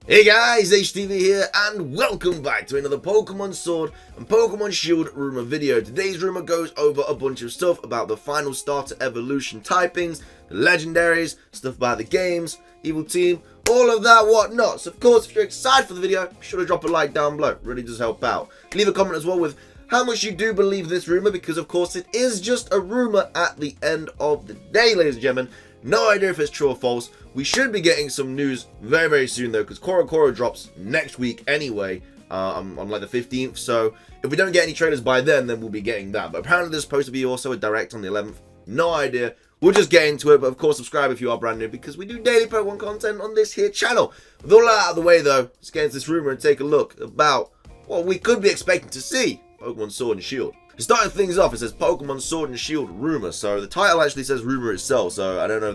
Hey guys, HDvee here, and welcome back to another Pokemon Sword and Pokemon Shield rumor video. Today's rumor goes over a bunch of stuff about the final starter evolution typings, the legendaries, stuff about the games, evil team, all of that whatnot. So of course, if you're excited for the video, be sure to drop a like down below. It really does help out. Leave a comment as well with how much you do believe this rumor, because of course it is just a rumor at the end of the day, ladies and gentlemen. No idea if it's true or false. We should be getting some news very, very soon though, because Koro drops next week anyway, on like the 15th. So if we don't get any trailers by then we'll be getting that. But apparently there's supposed to be also a direct on the 11th. No idea. We'll just get into it. But of course, subscribe if you are brand new, because we do daily Pokemon content on this here channel. With all that out of the way though, let's get into this rumor and take a look about what we could be expecting to see Pokemon Sword and Shield. Starting things off, it says Pokemon Sword and Shield rumor. So the title actually says rumor itself. So I don't know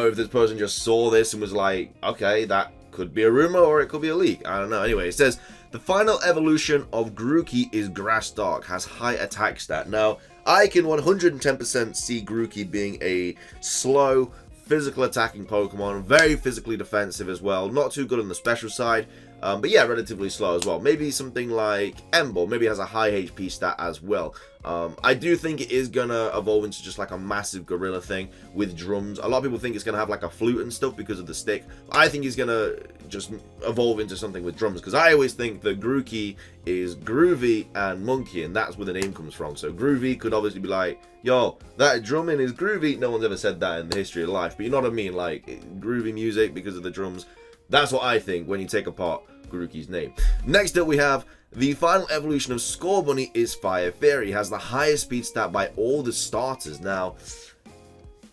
if this person just saw this and was like, okay, that could be a rumor or it could be a leak. I don't know. Anyway, it says the final evolution of Grookey is Grass Dark, has high attack stat. Now, I can 110% see Grookey being a slow, physical attacking Pokemon, very physically defensive as well. Not too good on the special side. But yeah, relatively slow as well. Maybe something like Emble. Maybe has a high HP stat as well. I do think it is gonna evolve into just like a massive gorilla thing with drums. A lot of people think it's gonna have like a flute and stuff because of the stick. I think he's gonna just evolve into something with drums, because I always think that Grookey is groovy and monkey, and that's where the name comes from. So groovy could obviously be like, yo, that drumming is groovy. No one's ever said that in the history of life, but you know what I mean? Like groovy music because of the drums. That's what I think when you take apart Grookey's name. Next up, we have the final evolution of Scorbunny is Fire Fairy. Has the highest speed stat by all the starters. Now,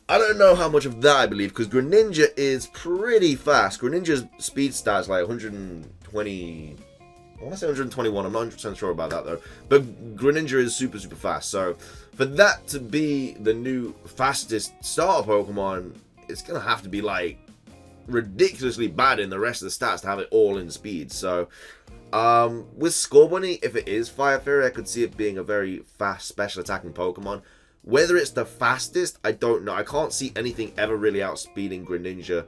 I don't know how much of that I believe, because Greninja is pretty fast. Greninja's speed stat is like 120. I want to say 121. I'm not 100% sure about that though. But Greninja is super, super fast. So for that to be the new fastest starter Pokemon, it's gonna have to be like ridiculously bad in the rest of the stats to have it all in speed. So with Scorbunny, if it is Fire Fairy, I could see it being a very fast special attacking Pokemon. Whether it's the fastest, I don't know. I can't see anything ever really outspeeding Greninja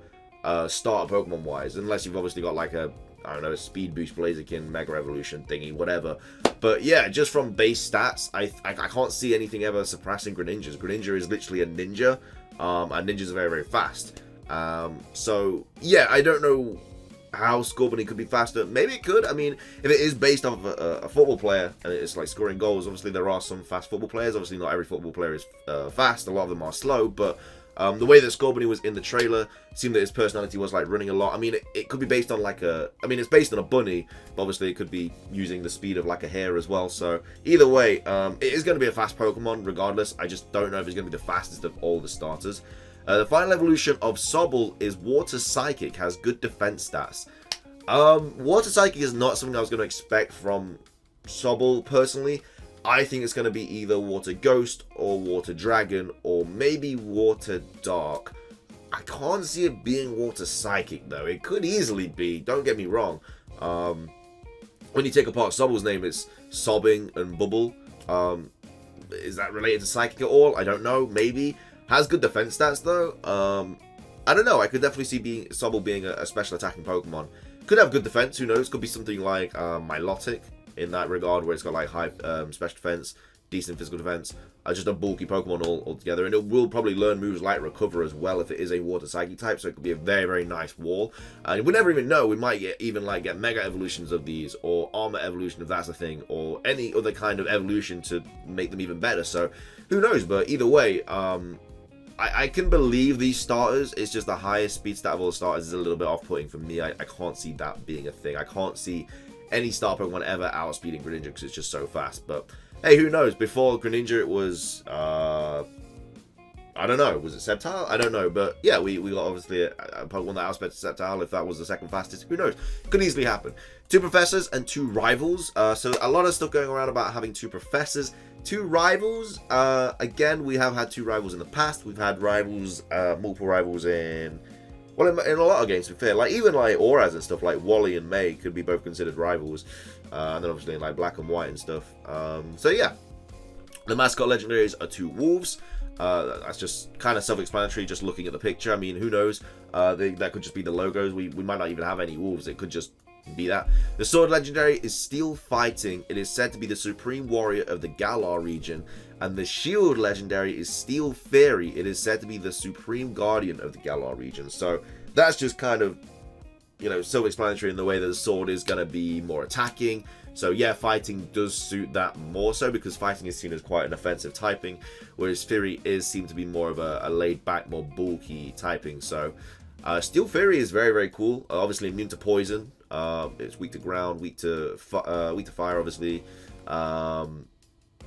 starter Pokemon wise, unless you've obviously got like a, I don't know, a speed boost Blaziken Mega Evolution thingy, whatever. But yeah, just from base stats, I can't see anything ever surpassing Greninja's. Greninja is literally a ninja, and ninjas are very, very fast. So yeah, I don't know how Scorbunny could be faster. Maybe it could. I mean, if it is based off of a football player and it's like scoring goals, obviously there are some fast football players. Obviously not every football player is fast. A lot of them are slow, but the way that Scorbunny was in the trailer, it seemed that his personality was like running a lot. I mean, it could be based on like it's based on a bunny, but obviously it could be using the speed of like a hare as well. So either way, it is going to be a fast Pokemon regardless. I just don't know if it's going to be the fastest of all the starters. The final evolution of Sobble is Water Psychic, has good defense stats. Water Psychic is not something I was going to expect from Sobble personally. I think it's going to be either Water Ghost or Water Dragon or maybe Water Dark. I can't see it being Water Psychic though. It could easily be, don't get me wrong. When you take apart Sobble's name, it's sobbing and bubble. Is that related to Psychic at all? I don't know, maybe. Has good defense stats though. I don't know. I could definitely see Sobble being a special attacking Pokemon. Could have good defense. Who knows? Could be something like Milotic in that regard, where it's got like high special defense, decent physical defense. Just a bulky Pokemon altogether, and it will probably learn moves like Recover as well if it is a Water Psychic type. So it could be a very, very nice wall. And we never even know. We might even get Mega Evolutions of these, or Armor Evolution if that's a thing, or any other kind of evolution to make them even better. So who knows? But either way, I can believe these starters. It's just the highest speed stat of all the starters is a little bit off-putting for me. I can't see that being a thing. I can't see any star Pokemon ever outspeeding Greninja because it's just so fast. But hey, who knows? Before Greninja, it was I don't know. Was it Sceptile? I don't know. But yeah, we got obviously a Pokemon that outsped Sceptile. If that was the second fastest, who knows? Could easily happen. 2 professors and 2 rivals. So a lot of stuff going around about having 2 professors. 2 rivals. Again, we have had 2 rivals in the past. We've had rivals, multiple rivals in a lot of games, to be fair. Like even like Auras and stuff, like Wally and May could be both considered rivals. And then obviously in like Black and White and stuff. So yeah, the mascot legendaries are 2 wolves. That's just kind of self-explanatory, just looking at the picture. I mean, who knows? That could just be the logos. We might not even have any wolves. It could just be that. The sword legendary is Steel Fighting. It is said to be the supreme warrior of the Galar region. And the shield legendary is Steel Fairy. It is said to be the supreme guardian of the Galar region. So that's just kind of, you know, self-explanatory in the way that the sword is going to be more attacking. So yeah, fighting does suit that more so, because fighting is seen as quite an offensive typing, whereas Fury is seen to be more of a laid-back, more bulky typing. So Steel Fury is very, very cool. Obviously immune to poison. It's weak to ground, weak to fire, obviously.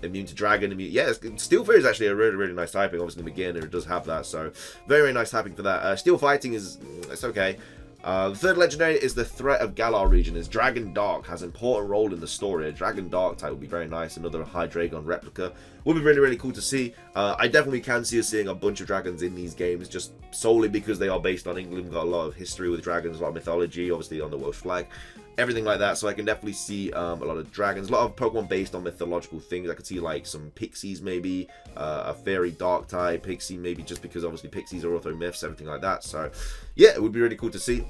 Immune to dragon. Yeah, Steel Fury is actually a really, really nice typing. Obviously in the beginner it does have that, so very, very nice typing for that. Steel Fighting is, it's okay. The third legendary is the Threat of Galar region. Is Dragon Dark, has an important role in the story. A Dragon Dark type would be very nice. Another High Dragon replica would be really, really cool to see. I definitely can see us seeing a bunch of dragons in these games, just solely because they are based on England. We've got a lot of history with dragons, a lot of mythology, obviously on the Welsh flag, everything like that. So I can definitely see a lot of dragons, a lot of Pokemon based on mythological things. I could see like some pixies, maybe a fairy dark type pixie, maybe, just because obviously pixies are also myths, everything like that. So yeah, it would be really cool to see.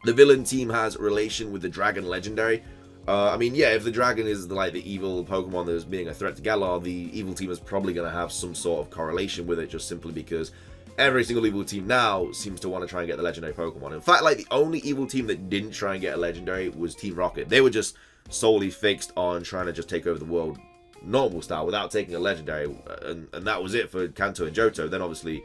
The villain team has relation with the dragon legendary. I mean, yeah, if the dragon is like the evil Pokemon that is being a threat to Galar, the evil team is probably going to have some sort of correlation with it, just simply because every single evil team now seems to want to try and get the legendary Pokemon. In fact, like, the only evil team that didn't try and get a legendary was Team Rocket. They were just solely fixed on trying to just take over the world normal style without taking a legendary, and that was it for Kanto and Johto. Then obviously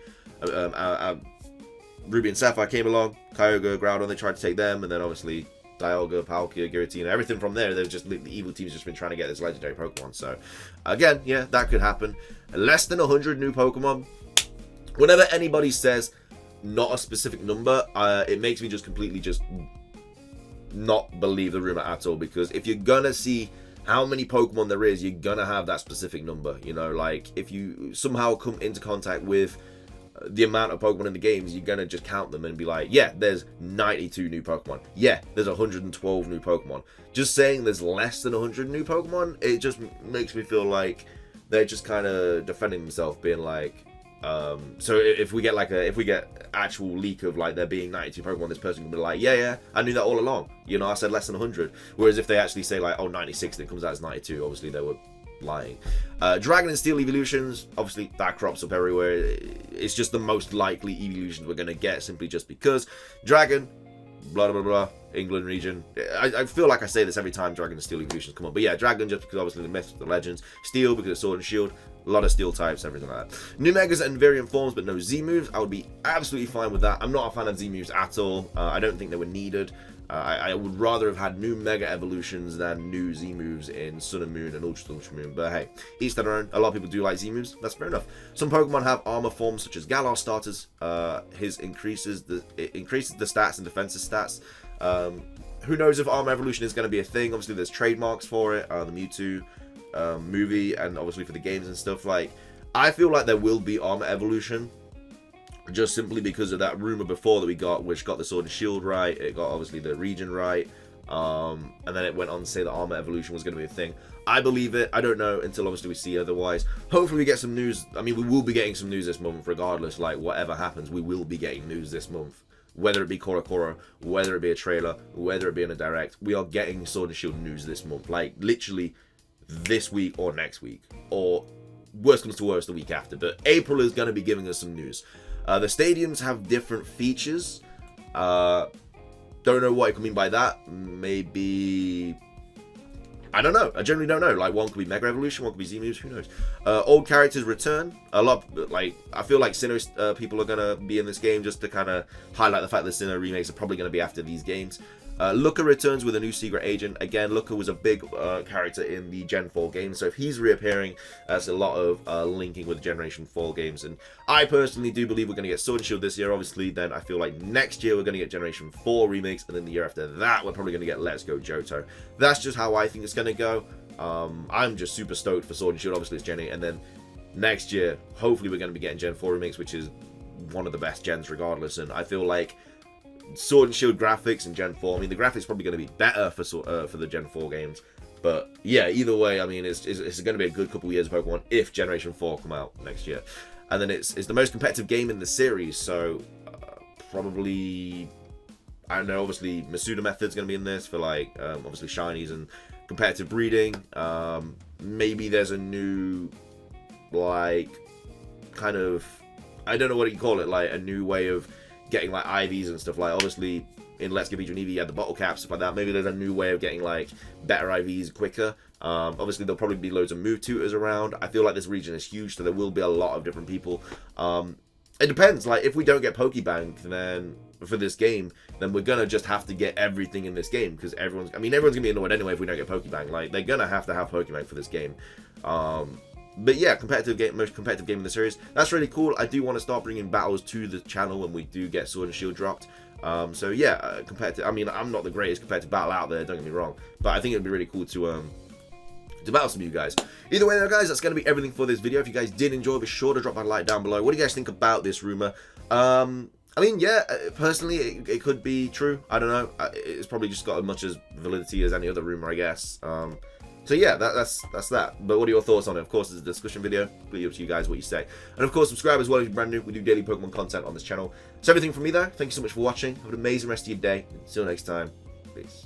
Ruby and Sapphire came along, Kyogre, Groudon, they tried to take them, and then obviously Dialga, Palkia, Giratina, everything from there. They've just, the evil team's just been trying to get this legendary Pokemon. So again, yeah, that could happen. Less than 100 new Pokemon. Whenever anybody says not a specific number, it makes me just completely just not believe the rumor at all, because if you're gonna see how many Pokemon there is, you're gonna have that specific number. You know, like, if you somehow come into contact with the amount of Pokemon in the games, you're gonna just count them and be like, yeah, there's 92 new Pokemon, yeah, there's 112 new Pokemon. Just saying there's less than 100 new Pokemon, it just makes me feel like they're just kind of defending themselves, being like, so if we get actual leak of like there being 92 Pokemon, this person can be like, yeah, I knew that all along, you know, I said less than 100. Whereas if they actually say like, oh, 96, and it comes out as 92, obviously they were lying. Dragon and Steel evolutions, obviously that crops up everywhere. It's just the most likely evolutions we're going to get, simply just because Dragon, blah blah blah, England region. I feel like I say this every time Dragon and Steel evolutions come up, but yeah, Dragon just because obviously the myths, the legends. Steel because it's Sword and Shield, a lot of Steel types, everything like that. New Megas and variant forms, but no Z moves. I would be absolutely fine with that. I'm not a fan of Z moves at all. I don't think they were needed. I would rather have had new Mega Evolutions than new Z moves in Sun and Moon and Ultra Moon. But hey, each their own. A lot of people do like Z moves. That's fair enough. Some Pokemon have armor forms, such as Galar starters. It increases the stats and defensive stats. Who knows if armor evolution is going to be a thing? Obviously, there's trademarks for it. The Mewtwo movie, and obviously for the games and stuff. Like, I feel like there will be armor evolution, just simply because of that rumor before that we got, which got the Sword and Shield right, it got obviously the region right, and then it went on to say that armor evolution was going to be a thing. I believe it. I don't know until obviously we see otherwise. Hopefully we get some news. I mean, we will be getting some news this month regardless. Like, whatever happens, we will be getting news this month. Whether it be Korokoro, whether it be a trailer, whether it be in a direct, we are getting Sword and Shield news this month. Like, literally this week or next week, or worst comes to worst, the week after. But April is going to be giving us some news. The stadiums have different features. Don't know what I can mean by that. Maybe, I don't know. I generally don't know. Like, one could be Mega Evolution, one could be Z moves. Who knows? Old characters return. A lot. Like, I feel like Sinnoh people are gonna be in this game, just to kind of highlight the fact that Sinnoh remakes are probably gonna be after these games. Looker returns with a new secret agent. Again, Looker was a big character in the Gen 4 games, so if he's reappearing, that's a lot of linking with the Generation 4 games. And I personally do believe we're going to get Sword and Shield this year. Obviously, then I feel like next year we're going to get Generation 4 remakes, and then the year after that we're probably going to get Let's Go Johto. That's just how I think it's going to go. I'm just super stoked for Sword and Shield. Obviously, it's Gen 8, and then next year, hopefully, we're going to be getting Gen 4 remakes, which is one of the best gens regardless. And I feel like Sword and Shield graphics in Gen 4, I mean, the graphics are probably going to be better for the Gen 4 games, but yeah, either way, I mean, it's going to be a good couple of years of Pokemon if Generation 4 come out next year. and then it's the most competitive game in the series. So probably, I don't know, obviously Masuda method's going to be in this for like obviously shinies and competitive breeding. Maybe there's a new, like, kind of, I don't know what you call it, like a new way of getting like IVs and stuff. Like obviously in Let's Give Each and Eevee you had the bottle caps, stuff like that. Maybe there's a new way of getting like better IVs quicker. Obviously there'll probably be loads of move tutors around. I feel like this region is huge, so there will be a lot of different people. It depends, like if we don't get Pokebank then for this game, then we're gonna just have to get everything in this game, because everyone's gonna be annoyed anyway if we don't get Pokebank. Like they're gonna have to have Pokebank for this game. But yeah, competitive game, most competitive game in the series. That's really cool. I do want to start bringing battles to the channel when we do get Sword and Shield dropped. So yeah, competitive. I mean, I'm not the greatest competitive battle out there, don't get me wrong, but I think it'd be really cool to battle some of you guys. Either way though, guys, that's going to be everything for this video. If you guys did enjoy, be sure to drop a like down below. What do you guys think about this rumor? I mean, yeah, personally, it could be true. I don't know. It's probably just got as much as validity as any other rumor, I guess. So yeah, that's that. But what are your thoughts on it? Of course, it's a discussion video. Really up to you guys what you say. And of course, subscribe as well if you're brand new. We do daily Pokemon content on this channel. So everything from me though. Thank you so much for watching. Have an amazing rest of your day. Until next time, peace.